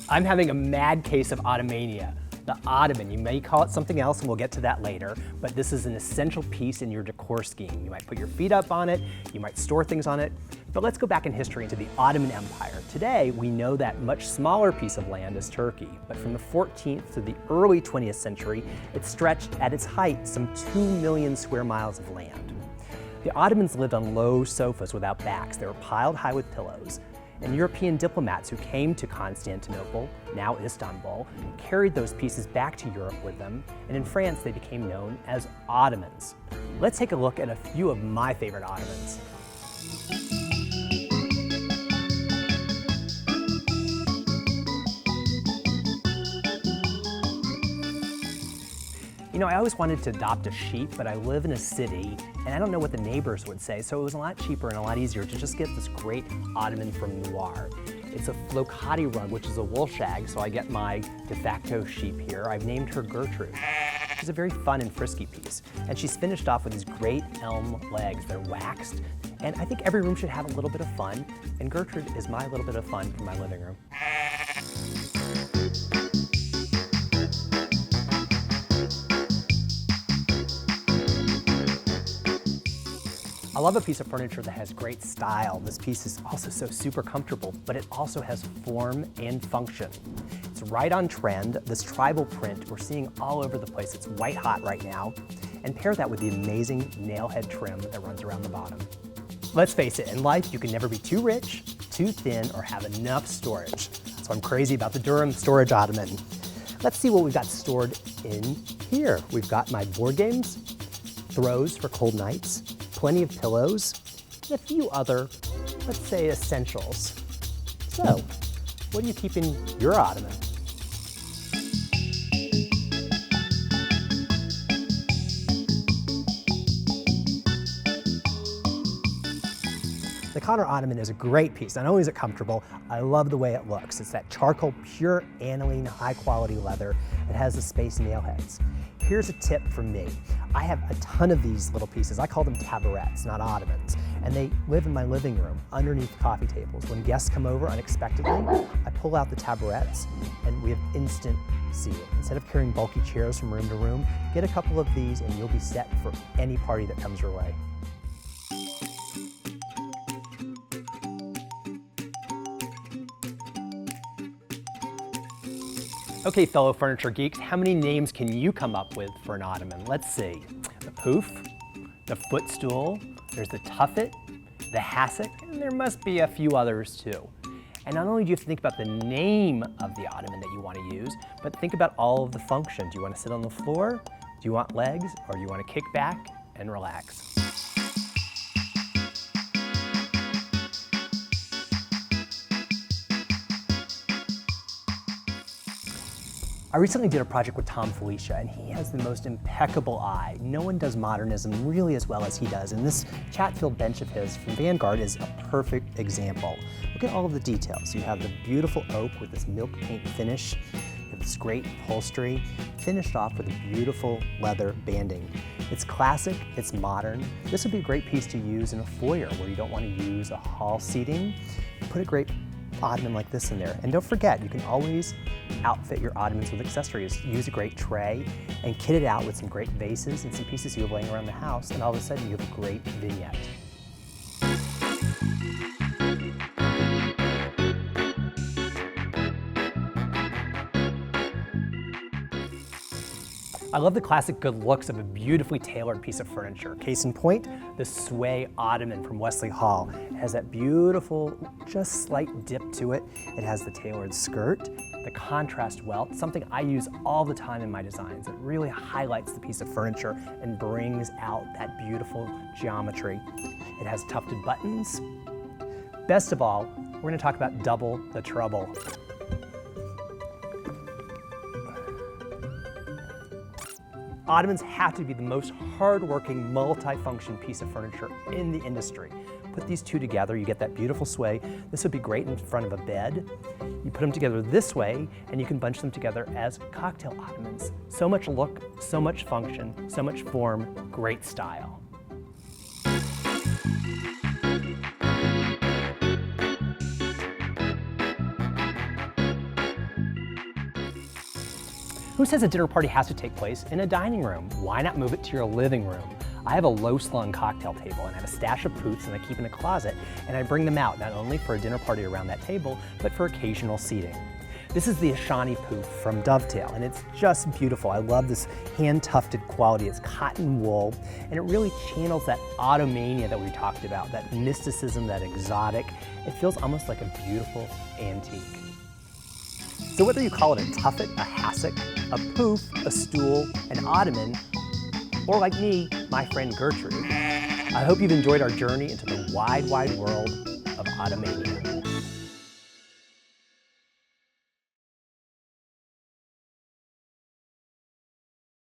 I'm having a mad case of Ottomania. The Ottoman, you may call it something else and we'll get to that later, but this is an essential piece in your decor scheme. You might put your feet up on it, you might store things on it, but let's go back in history into the Ottoman Empire. Today, we know that much smaller piece of land is Turkey, but from the 14th to the early 20th century, it stretched at its height some 2 million square miles of land. The Ottomans lived on low sofas without backs. They were piled high with pillows. And European diplomats who came to Constantinople, now Istanbul, carried those pieces back to Europe with them, and in France they became known as Ottomans. Let's take a look at a few of my favorite Ottomans. You know, I always wanted to adopt a sheep, but I live in a city and I don't know what the neighbors would say, so it was a lot cheaper and a lot easier to just get this great Ottoman from Noir. It's a flocati rug, which is a wool shag, so I get my de facto sheep here. I've named her Gertrude. She's a very fun and frisky piece, and she's finished off with these great elm legs. They're waxed, and I think every room should have a little bit of fun, and Gertrude is my little bit of fun for my living room. I love a piece of furniture that has great style. This piece is also so super comfortable, but it also has form and function. It's right on trend. This tribal print we're seeing all over the place. It's white hot right now. And pair that with the amazing nail head trim that runs around the bottom. Let's face it, in life you can never be too rich, too thin, or have enough storage. So I'm crazy about the DURHAM storage Ottoman. Let's see what we've got stored in here. We've got my board games, throws for cold nights, plenty of pillows, and a few other, let's say, essentials. So, what do you keep in your Ottoman? The Connor Ottoman is a great piece. Not only is it comfortable, I love the way it looks. It's that charcoal, pure aniline, high-quality leather. It has the space nail heads. Here's a tip from me. I have a ton of these little pieces. I call them tabourets, not Ottomans. And they live in my living room underneath coffee tables. When guests come over unexpectedly, I pull out the tabourets and we have instant seating. Instead of carrying bulky chairs from room to room, get a couple of these and you'll be set for any party that comes your way. Okay, fellow furniture geeks, how many names can you come up with for an Ottoman? Let's see. The poof, the footstool, there's the tuffet, the hassock, and there must be a few others too. And not only do you have to think about the name of the Ottoman that you want to use, but think about all of the functions. Do you want to sit on the floor? Do you want legs? Or do you want to kick back and relax? I recently did a project with Tom Felicia, and he has the most impeccable eye. No one does modernism really as well as he does, and this CHATFIELD bench of his from Vanguard is a perfect example. Look at all of the details. You have the beautiful oak with this milk paint finish. You have this great upholstery, finished off with a beautiful leather banding. It's classic, it's modern. This would be a great piece to use in a foyer where you don't want to use a hall seating. Put a great Ottoman like this in there. And don't forget, you can always outfit your Ottomans with accessories. Use a great tray and kit it out with some great vases and some pieces you have laying around the house, and all of a sudden you have a great vignette. I love the classic good looks of a beautifully tailored piece of furniture. Case in point, the Sway Ottoman from Wesley Hall. It has that beautiful, just slight dip to it. It has the tailored skirt, the contrast welt, something I use all the time in my designs. It really highlights the piece of furniture and brings out that beautiful geometry. It has tufted buttons. Best of all, we're going to talk about double the trouble. Ottomans have to be the most hard-working, multi-function piece of furniture in the industry. Put these two together, you get that beautiful sway. This would be great in front of a bed. You put them together this way, and you can bunch them together as cocktail Ottomans. So much look, so much function, so much form, great style. Who says a dinner party has to take place in a dining room? Why not move it to your living room? I have a low-slung cocktail table and I have a stash of poofs and I keep in a closet, and I bring them out not only for a dinner party around that table, but for occasional seating. This is the Ashani poof from Dovetail, and it's just beautiful. I love this hand-tufted quality. It's cotton wool, and it really channels that Ottomania that we talked about, that mysticism, that exotic. It feels almost like a beautiful antique. So whether you call it a tuffet, a hassock, a poof, a stool, an ottoman, or like me, my friend Gertrude, I hope you've enjoyed our journey into the wide, wide world of Ottomania.